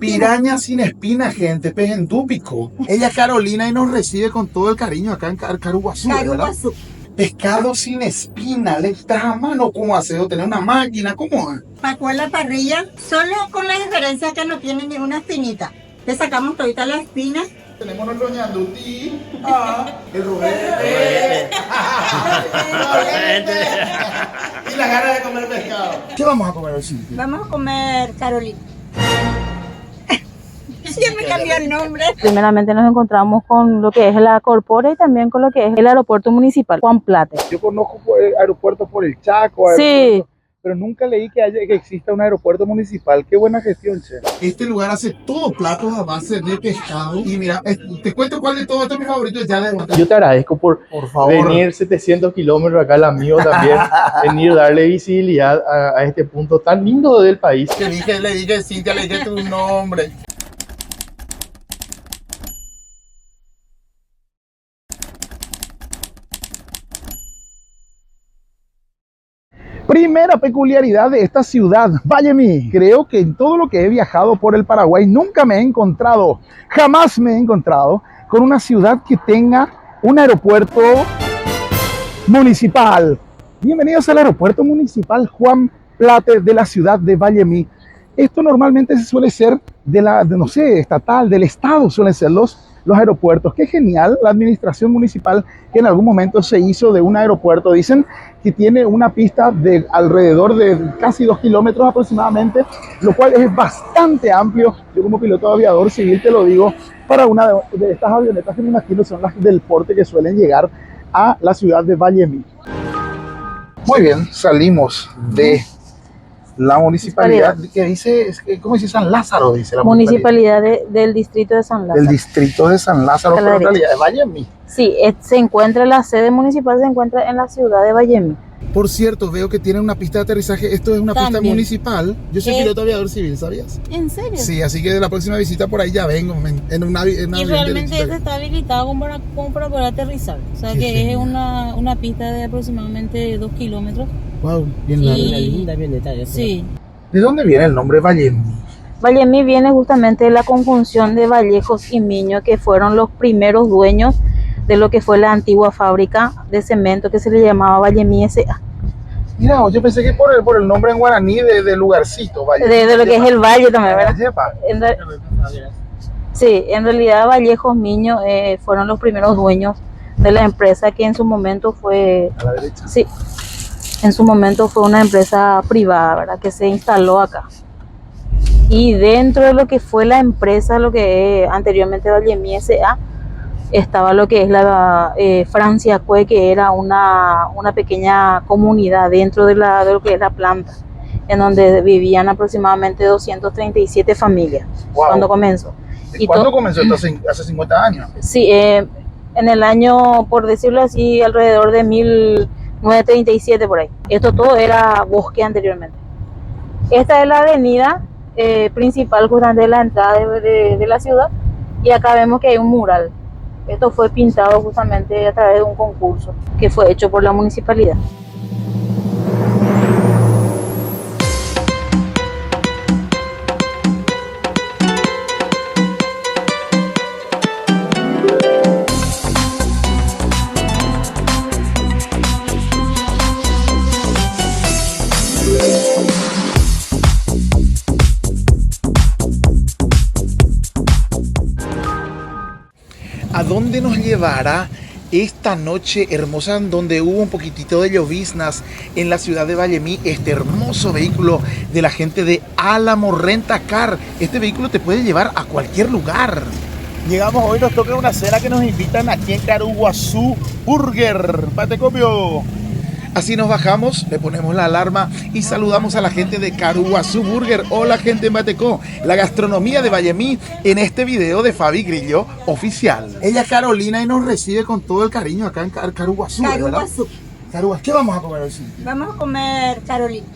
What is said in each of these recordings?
Piraña sin espina, gente, pez en Dúpico. Ella es Carolina y nos recibe con todo el cariño acá en Caruguazú, ¿verdad? Caruguazú. Pescado sin espina, le estás a mano, ¿cómo hace? ¿O tener una máquina? ¿Cómo es? Paco en la parrilla, solo con la diferencia que no tiene ni una espinita. Le sacamos todita la espina. Tenemos nuestro ñandutí, el rubete, y la gana de comer pescado. ¿Qué vamos a comer hoy, Cintia? Vamos a comer Carolina. Siempre cambió el nombre. Primeramente nos encontramos con lo que es la Corpora y también con lo que es el aeropuerto municipal Juan Plate. Yo conozco aeropuertos por el Chaco, Sí. pero nunca leí que exista un aeropuerto municipal. Qué buena gestión, che. Este lugar hace todo platos a base de pescado. Y mira, te cuento cuál de todo este es mi favorito. Ya de... Yo te agradezco por favor, venir 700 kilómetros acá al amigo también, venir darle visibilidad a este punto tan lindo del país. Le dije, Cintia, le dije tu nombre. Primera peculiaridad de esta ciudad, Vallemí. Creo que en todo lo que he viajado por el Paraguay nunca me he encontrado, jamás me he encontrado con una ciudad que tenga un aeropuerto municipal. Bienvenidos al aeropuerto municipal Juan Plate de la ciudad de Vallemí. Esto normalmente se suele ser no sé, estatal, del estado suelen ser los aeropuertos. Qué genial la administración municipal que en algún momento se hizo de un aeropuerto. Dicen que tiene una pista de alrededor de casi 2 kilómetros aproximadamente, lo cual es bastante amplio. Yo como piloto de aviador civil te lo digo, para una de estas avionetas que me imagino son las del porte que suelen llegar a la ciudad de Vallemí. Muy bien, salimos de la municipalidad que dice, ¿cómo dice? San Lázaro, dice la municipalidad del distrito de San Lázaro. Del distrito de San Lázaro, pero en realidad es Vallemí. Sí, la sede municipal se encuentra en la ciudad de Vallemí. Por cierto, veo que tienen una pista de aterrizaje. Esto es una pista municipal. Yo soy piloto aviador civil, ¿sabías? ¿En serio? Sí, así que de la próxima visita por ahí ya vengo. En una y realmente este está habilitado como para poder aterrizar. O sea que es una pista de aproximadamente 2 kilómetros. Wow, bien larga. Una linda avioneta. Sí. ¿De dónde viene el nombre Vallemí? Vallemí viene justamente de la conjunción de Vallejos y Miño, que fueron los primeros dueños de lo que fue la antigua fábrica de cemento que se le llamaba Vallemí S.A. Mira, yo pensé que por el nombre en guaraní de lugarcito, Vallemí. De lo que es el valle también, ¿verdad? Sí, en realidad Vallejos Miño fueron los primeros dueños de la empresa que en su momento fue... A la derecha. Sí, en su momento fue una empresa privada, ¿verdad? Que se instaló acá. Y dentro de lo que fue la empresa, lo que anteriormente Vallemí S.A., estaba lo que es la Francia Cue, que era una pequeña comunidad dentro de lo que es la planta, en donde vivían aproximadamente 237 familias. Wow. Cuando comenzó. ¿Cuándo comenzó esto? ¿Hace 50 años? Sí, en el año, por decirlo así, alrededor de 1937 por ahí. Esto todo era bosque anteriormente. Esta es la avenida principal justamente de la entrada de la ciudad, y acá vemos que hay un mural. Esto fue pintado justamente a través de un concurso que fue hecho por la municipalidad. ¿A dónde nos llevará esta noche hermosa donde hubo un poquitito de lloviznas en la ciudad de Vallemí? Este hermoso vehículo de la gente de Álamo Rentacar. Este vehículo te puede llevar a cualquier lugar. Llegamos hoy, nos toca una cena que nos invitan aquí en Caruguazú Burger. Patecopio. Así nos bajamos, le ponemos la alarma y saludamos a la gente de Caruguazú Burger. Hola, gente en Batecó, la gastronomía de Vallemí en este video de Fabi Grillo oficial. Ella es Carolina y nos recibe con todo el cariño acá en Caruguazú. Caruguazú. ¿Qué vamos a comer hoy? Vamos a comer Carolina.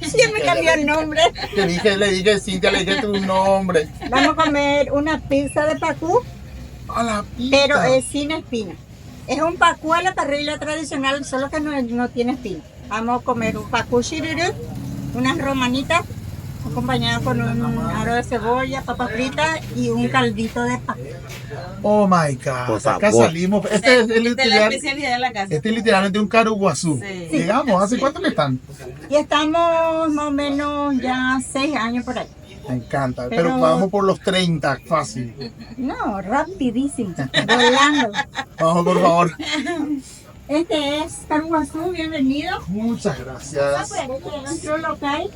Siempre cambió el nombre. Le dije, Cintia, le dije tu nombre. Vamos a comer una pizza de pacú, A la pizza. pero es sin espina. Es un pacú a la parrilla tradicional, solo que no tiene espina. Vamos a comer un pacú chirurú, unas romanitas acompañado con un aro de cebolla, papa frita y un caldito de papa. Oh my God. Por Acá favor. salimos. Este es, Esta es la literal- especialidad de la casa. este es literalmente un caruguazú. Sí. Llegamos, ¿hace cuánto que están? Y estamos más o menos ya 6 años por ahí. Me encanta, pero Pero- vamos por los 30, fácil. No, rapidísimo, volando. Vamos, por favor. Este es Caruguazú, bienvenido. Muchas gracias. Este es nuestro local.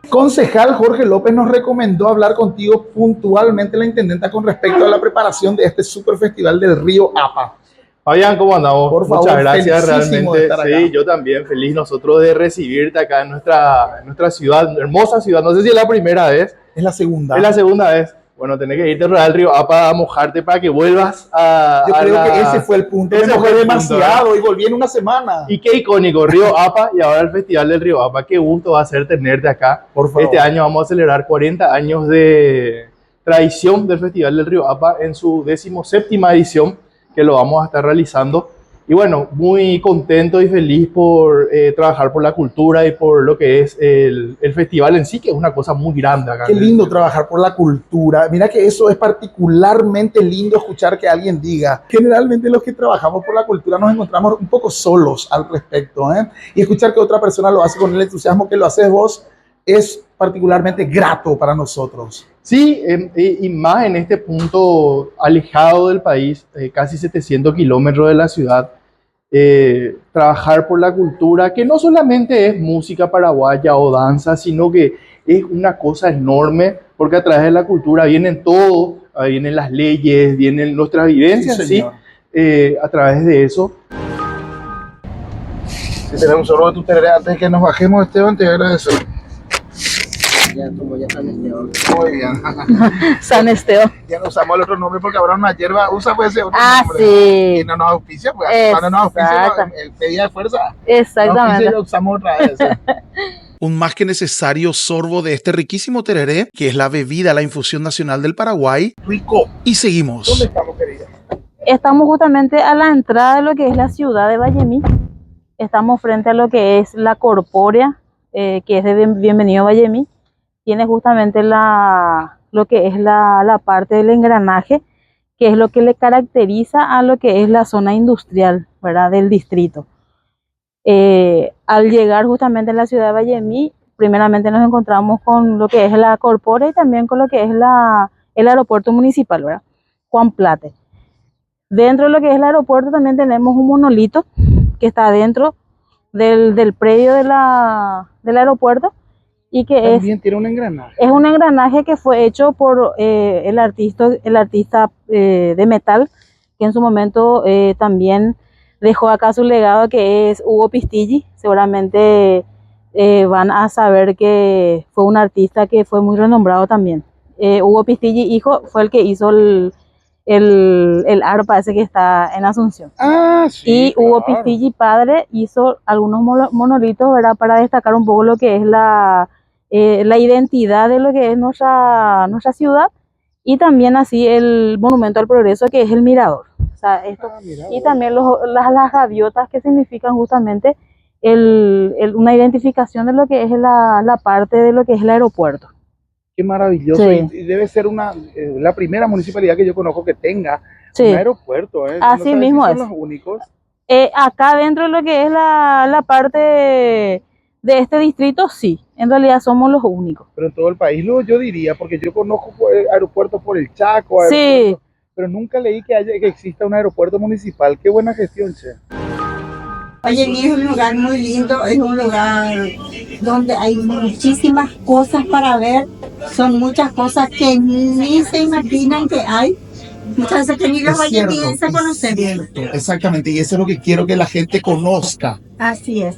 Concejal Jorge López nos recomendó hablar contigo puntualmente, la intendenta, con respecto a la preparación de este super festival del río Apa. Fabián, ¿cómo andamos? Por favor, Muchas gracias, felicísimo de realmente. estar acá. Sí, yo también, feliz nosotros de recibirte acá en nuestra ciudad, hermosa ciudad. No sé si es la primera vez, Es la segunda. es la segunda vez. Bueno, tenés que irte al río Apa a mojarte para que vuelvas a. Yo a creo la- que ese fue el punto. Ese Me fue mojé el punto, demasiado y volví en una semana. Y qué icónico, Río Apa y ahora el Festival del Río Apa. Qué gusto va a ser tenerte acá. Por favor. Este año vamos a celebrar 40 años de tradición del Festival del Río Apa en su 17ª edición, que lo vamos a estar realizando. Y bueno, muy contento y feliz por trabajar por la cultura y por lo que es el festival en sí, que es una cosa muy grande acá. Qué lindo trabajar por la cultura. Mira que eso es particularmente lindo escuchar que alguien diga. Generalmente los que trabajamos por la cultura nos encontramos un poco solos al respecto, ¿eh? Y escuchar que otra persona lo hace con el entusiasmo que lo haces vos es particularmente grato para nosotros. Sí, y más en este punto alejado del país, casi 700 kilómetros de la ciudad, trabajar por la cultura, que no solamente es música paraguaya o danza, sino que es una cosa enorme, porque a través de la cultura vienen todo, vienen las leyes, vienen nuestras vivencias, Sí, ¿sí? señor. A través de eso. Si tenemos solo de tu tereré antes de que nos bajemos, Esteban, te agradezco. Muy bien. San Esteban. Ya no usamos el otro nombre porque habrá una hierba, usa pues ese otro Ah, nombre. sí. Y no nos auspicia, pues cuando nos auspicia, Exacto. pedida de fuerza. Exactamente. Lo usamos otra vez. Un más que necesario sorbo de este riquísimo tereré, que es la bebida, la infusión nacional del Paraguay. Rico. Y seguimos. ¿Dónde estamos, querida? Estamos justamente a la entrada de lo que es la ciudad de Vallemí. Estamos frente a lo que es la corpórea, que es de Bienvenido Vallemí. Tiene justamente lo que es la parte del engranaje, que es lo que le caracteriza a lo que es la zona industrial, ¿verdad?, del distrito. Al llegar justamente a la ciudad de Vallemí, primeramente nos encontramos con lo que es la corpórea y también con lo que es el aeropuerto municipal, ¿verdad?, Juan Plate. Dentro de lo que es el aeropuerto también tenemos un monolito que está dentro del predio del aeropuerto, y que También tiene un engranaje. es un engranaje que fue hecho por el artista de metal, que en su momento también dejó acá su legado, que es Hugo Pistilli. Seguramente van a saber que fue un artista que fue muy renombrado también. Hugo Pistilli, hijo, fue el que hizo el arpa ese que está en Asunción. Ah, sí. Y Hugo claro. Pistilli, padre, hizo algunos monolitos, ¿verdad?, para destacar un poco lo que es la identidad de lo que es nuestra ciudad, y también así el monumento al progreso, que es el mirador. O sea, esto, Mira, y también las gaviotas, que significan justamente una identificación de lo que es la parte de lo que es el aeropuerto. qué maravilloso. Sí. Y debe ser la primera municipalidad que yo conozco que tenga Sí. un aeropuerto. ¿Eh? Así sabes mismo si es. son los únicos. Acá dentro de lo que es la parte de este distrito, sí, en realidad somos los únicos. Pero en todo el país, yo diría, porque yo conozco aeropuertos por el Chaco, Sí. aeropuertos, pero nunca leí que exista un aeropuerto municipal. Qué buena gestión, che. Vallemí es un lugar muy lindo, es un lugar donde hay muchísimas cosas para ver, son muchas cosas que ni se imaginan que hay, muchas veces que ni los vallemienses conocen. Exactamente, y eso es lo que quiero que la gente conozca. Así es,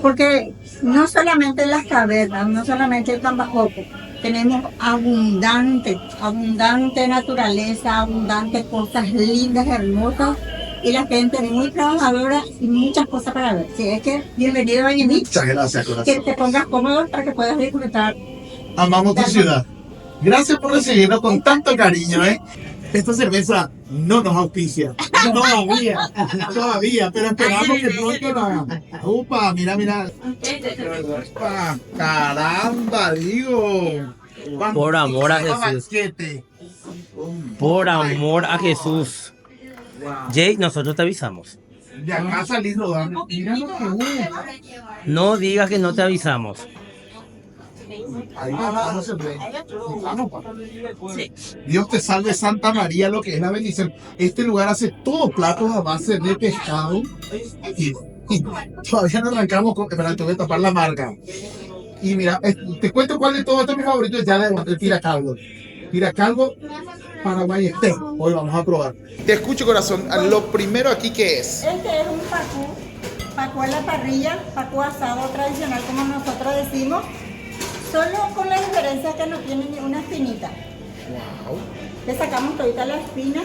porque no solamente las cavernas, no solamente el Cambajoco, tenemos abundante naturaleza, abundante cosas lindas, hermosas, y la gente es muy trabajadora y muchas cosas para ver. Así es que bienvenido a Vallemí, Muchas gracias, que corazón. te pongas cómodo para que puedas disfrutar. Amamos tu ciudad. Gracias por recibirnos con tanto cariño, ¿eh? Esta cerveza no nos auspicia. Todavía, todavía, pero esperamos que pronto lo hagan. Upa, mira, mira. Upa, caramba, digo. Por amor a Jesús. Banquete. Por amor a Jesús. Jay, nosotros te avisamos. De acá salís rodando. Mira lo que hubo. No digas que no te avisamos. Ahí vamos, el rey. Vamos, pa. Dios te salve Santa María, lo que es la bendición. Este lugar hace todos platos a base de pescado y todavía no arrancamos con... Espera, te voy a tapar la marca. Y mira, te cuento cuál de todos estos es mi favorito, ya el Piracalgo. Piracalgo Paraguay Esté. Hoy vamos a probar. Te escucho, corazón. Lo primero aquí, ¿qué es? Este es un pacú a la parrilla, pacú asado tradicional como nosotros decimos, solo con la diferencia que no tiene ni una espinita. Wow. Le sacamos todita la espina.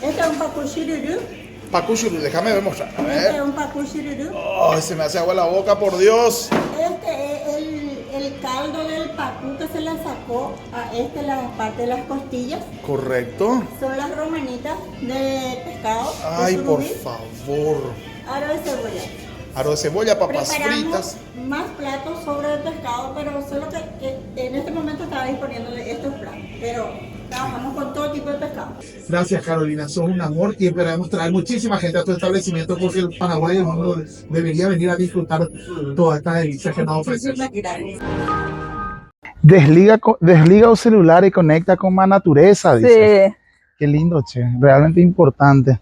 Este es un pacú shirurú. Pacú shirurú, déjame ver mostrar. A Este es ver. un pacú shirurú. Oh, se me hace agua la boca, por Dios. Este es el caldo del pacú que se le sacó a la parte de las costillas. Correcto. Son las romanitas de pescado. de Ay, por surubí, favor. aro de cebolla. Aro de cebolla, papas Preparamos fritas. más platos sobre el pescado, pero solo que en este momento estaba disponiéndole estos platos. Pero trabajamos con todo tipo de pescado. Gracias, Carolina, sos un amor y esperamos traer muchísima gente a tu establecimiento porque el Paraguay y el mundo debería venir a disfrutar todas estas delicias que nos ofrecen. Desliga el celular y conecta con la naturaleza, dice. Sí. Qué lindo, che. Realmente importante.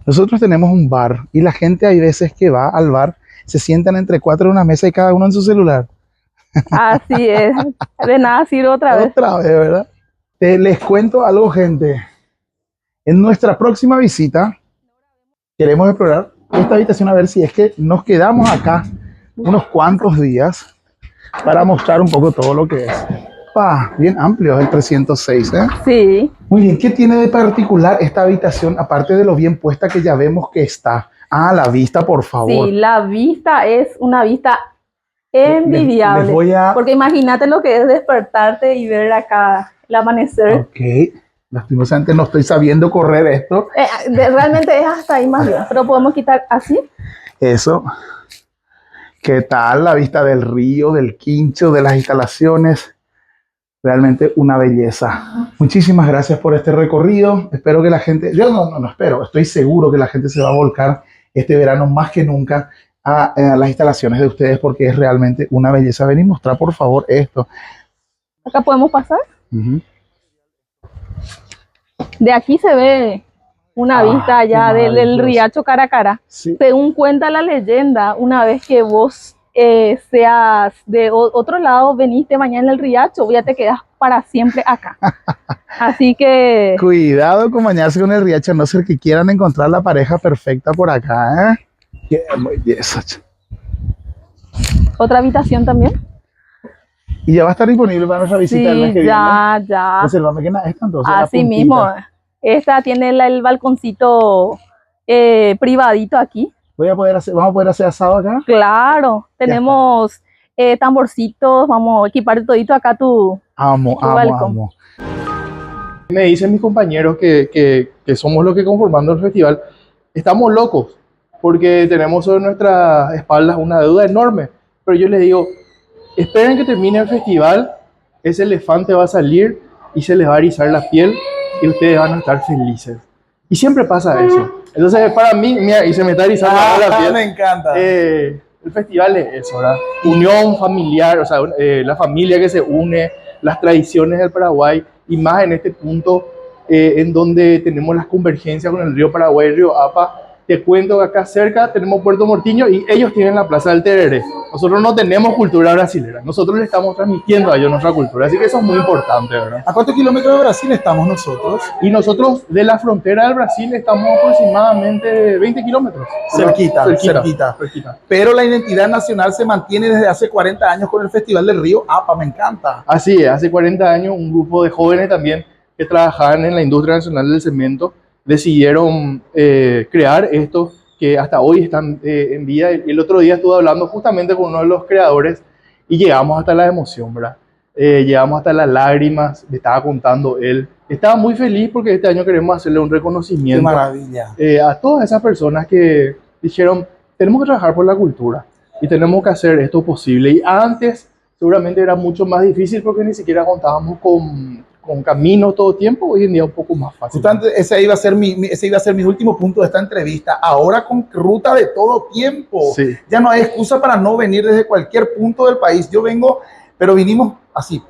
Nosotros tenemos un bar y la gente hay veces que va al bar, se sientan entre cuatro en una mesa y cada uno en su celular. Así es. De nada sirve otra vez. Otra vez, ¿verdad? Les cuento algo, gente. En nuestra próxima visita, queremos explorar esta habitación a ver si es que nos quedamos acá unos cuantos días para mostrar un poco todo lo que es. Bien amplio es el 306, ¿eh? Sí. Muy bien, ¿qué tiene de particular esta habitación, aparte de lo bien puesta que ya vemos que está? La vista, por favor. Sí, la vista es una vista envidiable. Les voy a... Porque imagínate lo que es despertarte y ver acá el amanecer. Ok, lastimosamente no estoy sabiendo correr esto. Realmente es hasta ahí más bien, pero podemos quitar así. Eso. ¿Qué tal la vista del río, del quincho, de las instalaciones? Realmente una belleza. Muchísimas gracias por este recorrido. Espero que la gente, yo no espero, estoy seguro que la gente se va a volcar este verano más que nunca a las instalaciones de ustedes porque es realmente una belleza. Ven y mostrar por favor esto. Acá podemos pasar. Uh-huh. De aquí se ve una vista allá qué del maravilloso. riacho Caracara. Sí. Según cuenta la leyenda, una vez que vos seas de otro lado, veniste mañana en el riacho, ya te quedas para siempre acá. Así que... Cuidado con bañarse con el riacho, a no ser que quieran encontrar la pareja perfecta por acá, ¿eh? Qué belleza. Otra habitación también. Y ya va a estar disponible para nuestra visita el mes que Sí, ya. viene. Reservame que esta entonces. la Así puntita. mismo. Esta tiene el balconcito privadito aquí. Vamos a poder hacer asado acá. Claro, tenemos tamborcitos, vamos a equipar todito acá tu balcón. Amo. Me dicen mis compañeros que somos los que conformando el festival, estamos locos porque tenemos sobre nuestras espaldas una deuda enorme, pero yo les digo, esperen que termine el festival, ese elefante va a salir y se les va a erizar la piel y ustedes van a estar felices. Y siempre pasa eso. Entonces, para mí, mira, y se me está erizando la piel. Me encanta. El festival es eso, ¿verdad? Unión familiar, o sea, la familia que se une, las tradiciones del Paraguay, y más en este punto en donde tenemos las convergencias con el río Paraguay y el río Apa. Te cuento que acá cerca tenemos Puerto Mortiño y ellos tienen la Plaza del Tereré. Nosotros no tenemos cultura brasilera, nosotros le estamos transmitiendo a ellos nuestra cultura, así que eso es muy importante, ¿verdad? ¿A cuántos kilómetros de Brasil estamos nosotros? Y nosotros de la frontera del Brasil estamos aproximadamente 20 kilómetros. Cerquita. Pero la identidad nacional se mantiene desde hace 40 años con el Festival del Río Apa, me encanta. Así es, hace 40 años un grupo de jóvenes también que trabajaban en la industria nacional del cemento decidieron crear esto que hasta hoy están en vida. El otro día estuve hablando justamente con uno de los creadores y llegamos hasta la emoción, ¿verdad? Llegamos hasta las lágrimas, me estaba contando él Estaba muy feliz porque este año queremos hacerle un Qué reconocimiento maravilla. a todas esas personas que dijeron, tenemos que trabajar por la cultura y tenemos que hacer esto posible. Y antes seguramente era mucho más difícil porque ni siquiera contábamos con caminos todo el tiempo. Hoy en día es un poco más fácil. Justamente ese iba a ser ese iba a ser mi último punto de esta entrevista. Ahora con ruta de todo tiempo. Sí. Ya no hay excusa para no venir desde cualquier punto del país. Yo vengo, pero vinimos así,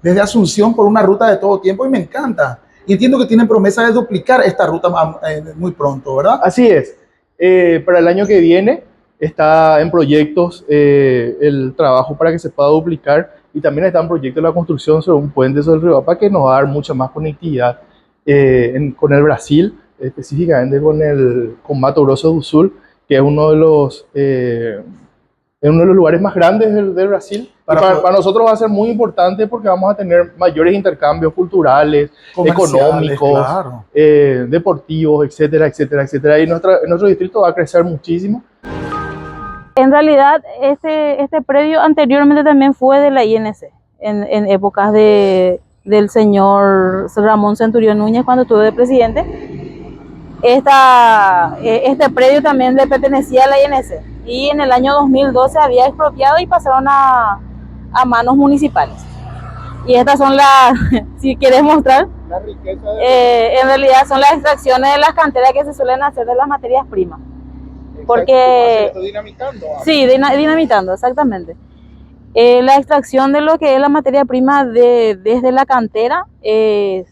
desde Asunción por una ruta de todo tiempo y me encanta. Y entiendo que tienen promesa de duplicar esta ruta muy pronto, ¿verdad? Así es. Para el año que viene está en proyectos el trabajo para que se pueda duplicar y también está en proyecto la construcción sobre un puente sobre el río Apa que nos va a dar mucha más conectividad con el Brasil, específicamente con Mato Grosso do Sul, que es uno de los lugares más grandes del Brasil. Para nosotros va a ser muy importante porque vamos a tener mayores intercambios culturales, económicos, claro. Deportivos, etcétera, etcétera, etcétera. Y nuestro distrito va a crecer muchísimo. En realidad, este predio anteriormente también fue de la INC, en épocas del señor Ramón Centurión Núñez, cuando estuvo de presidente. Este predio también le pertenecía a la INC y en el año 2012 había expropiado y pasaron a manos municipales. Y estas son si quieres mostrar, La riqueza en realidad son las extracciones de las canteras que se suelen hacer de las materias primas. Porque dinamitando. sí, dinamitando, exactamente. La extracción de lo que es la materia prima desde la cantera es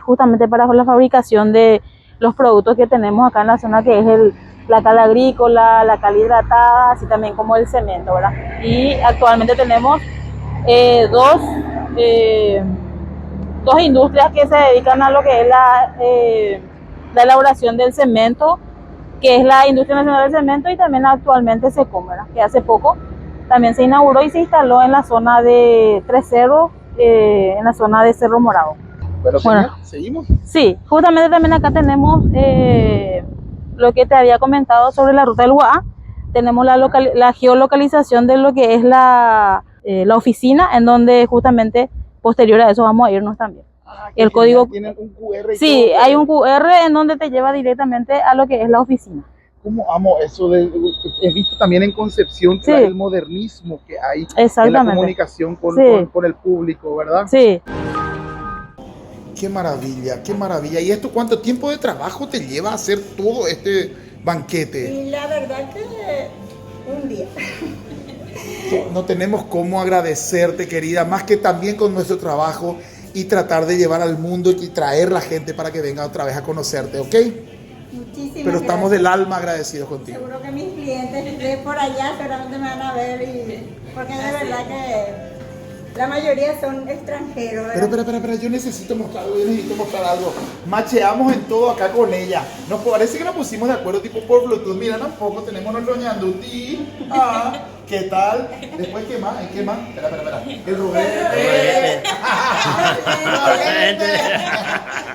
justamente para la fabricación de los productos que tenemos acá en la zona, que es la cal agrícola, la cal hidratada, así también como el cemento, ¿verdad? Y actualmente tenemos dos industrias que se dedican a lo que es la elaboración del cemento, que es la Industria Nacional del Cemento, y también actualmente SECOM, ¿verdad? Que hace poco también se inauguró y se instaló en la zona de Tres Cerros, en la zona de Cerro Morado. Bueno, seguimos. Sí, justamente también acá tenemos lo que te había comentado sobre la ruta del Guaá. Tenemos la geolocalización de lo que es la oficina, en donde justamente posterior a eso vamos a irnos también. El código, tienen un QR y sí, todo. hay un QR en donde te lleva directamente a lo que es la oficina. ¿Cómo amo eso? He visto también en Concepción Sí. el modernismo que hay en la Exactamente. comunicación Sí. con el público, ¿verdad? Sí. Qué maravilla, qué maravilla. ¿Y esto cuánto tiempo de trabajo te lleva a hacer todo este banquete? Y la verdad que un día. No tenemos cómo agradecerte, querida, más que también con nuestro trabajo y tratar de llevar al mundo y traer la gente para que venga otra vez a conocerte, ¿ok? Muchísimas Pero estamos gracias. del alma agradecidos contigo. Seguro que mis clientes de por allá seguramente me van a ver, porque de verdad que la mayoría son extranjeros. ¿verdad? Pero, yo necesito mostrar algo, Macheamos en todo acá con ella. Nos parece que nos pusimos de acuerdo tipo por Bluetooth. Mira, tampoco tenemos nuestro ñanduti. ¿Qué tal? Después, ¿qué más? ¿Qué más? Espera. El rubete.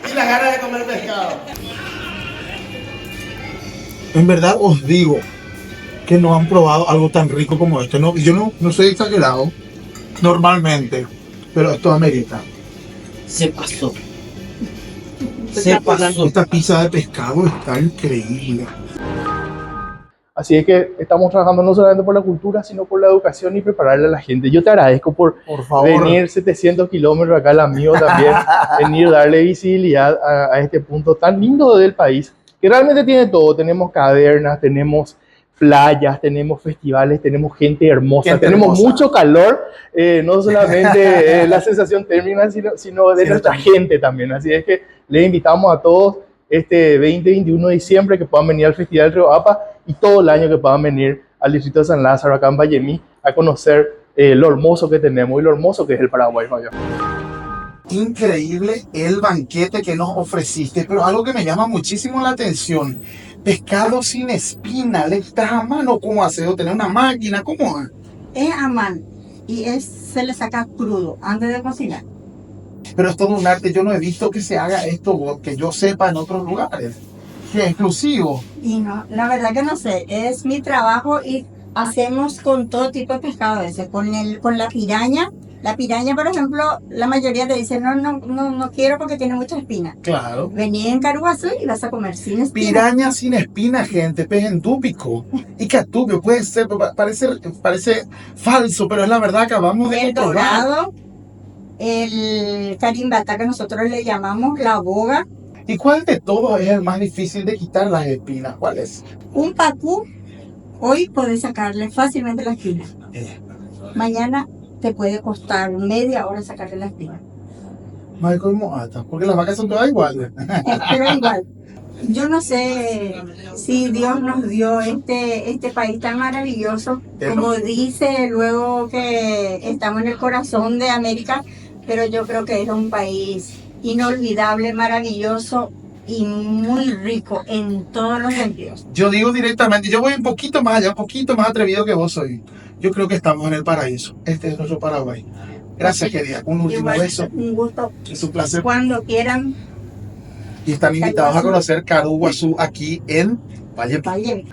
Y las ganas de comer pescado. En verdad os digo que no han probado algo tan rico como esto. No, yo no soy exagerado normalmente, pero esto amerita. Se pasó. Esta pizza de pescado está increíble. Así es que estamos trabajando no solamente por la cultura, sino por la educación y prepararle a la gente. Yo te agradezco por favor. venir 700 kilómetros acá al amigo también, venir darle visibilidad a este punto tan lindo del país, que realmente tiene todo. Tenemos cavernas, tenemos playas, tenemos festivales, tenemos gente hermosa, tenemos mucho calor, no solamente la sensación térmica, sino de nuestra gente también. Así es que les invitamos a todos este 20-21 de diciembre que puedan venir al Festival Río Apa y todo el año que puedan venir al distrito de San Lázaro, acá en Vallemí, a conocer lo hermoso que tenemos y lo hermoso que es el Paraguay mayor. Increíble el banquete que nos ofreciste, pero algo que me llama muchísimo la atención, pescado sin espina, ¿le estás a mano? ¿Cómo hace? ¿O tener una máquina? ¿Cómo es? Es a mano y se le saca crudo antes de cocinar. Pero es todo un arte, yo no he visto que se haga esto, que yo sepa en otros lugares. ¿Qué exclusivo? Y no, la verdad que no sé, es mi trabajo y hacemos con todo tipo de pescado ese, con la piraña, La piraña, por ejemplo, la mayoría te dice, no quiero porque tiene mucha espina. Claro. Vení en Caruazú y vas a comer sin espina. Piraña sin espina, gente, pez endúbico. Y catubio, puede ser, parece falso, pero es la verdad, acabamos de El comprobar. dorado, el carimbata que nosotros le llamamos la boga, ¿Y cuál de todos es el más difícil de quitar las espinas? ¿Cuál es? un pacú. Hoy podés sacarle fácilmente la espina. Mañana te puede costar media hora sacarle la espina. Michael Moata, porque las vacas son todas iguales. Pero igual, yo no sé si Dios nos dio este país tan maravilloso, como dice luego que estamos en el corazón de América, pero yo creo que es un país inolvidable, maravilloso y muy rico en todos los sentidos. Yo digo directamente, yo voy un poquito más allá, un poquito más atrevido que vos soy. Yo creo que estamos en el paraíso. Este es nuestro Paraguay. Gracias, querida. Un último Igual, beso. un gusto. Es un placer. Cuando quieran, Y están invitados a conocer Caruazú aquí en Valle. vayan.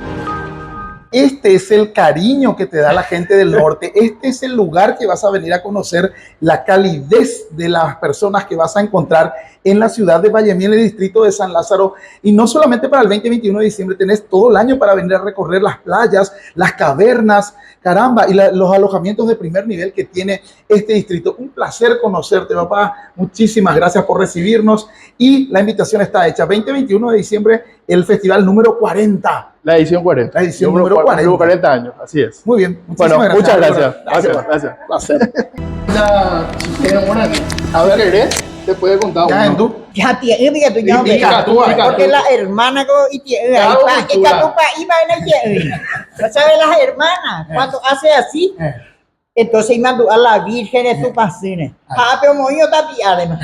Este es el cariño que te da la gente del norte. Este es el lugar que vas a venir a conocer, la calidez de las personas que vas a encontrar en la ciudad de Vallemí, en el distrito de San Lázaro. Y no solamente para el 20-21 de diciembre, tenés todo el año para venir a recorrer las playas, las cavernas, caramba, y los alojamientos de primer nivel que tiene este distrito. Un placer conocerte, papá. Muchísimas gracias por recibirnos. Y la invitación está hecha. 20-21 de diciembre, el festival número 40. La edición 40. La edición número 40. Número 40 años, así es. Muy bien. Bueno, muchas gracias. Gracias. Gracias. Placer. La chiquera Morán, a ver, ¿querés? Te puede contar Ya, uno. en tú. Ya tiene que tu llamo porque la hermana y tiene Claro, y tu iba en el ¿no sabes las hermanas cuando hace así? Entonces mandó a la Virgen de tu pasine. Ah, pero moño está además.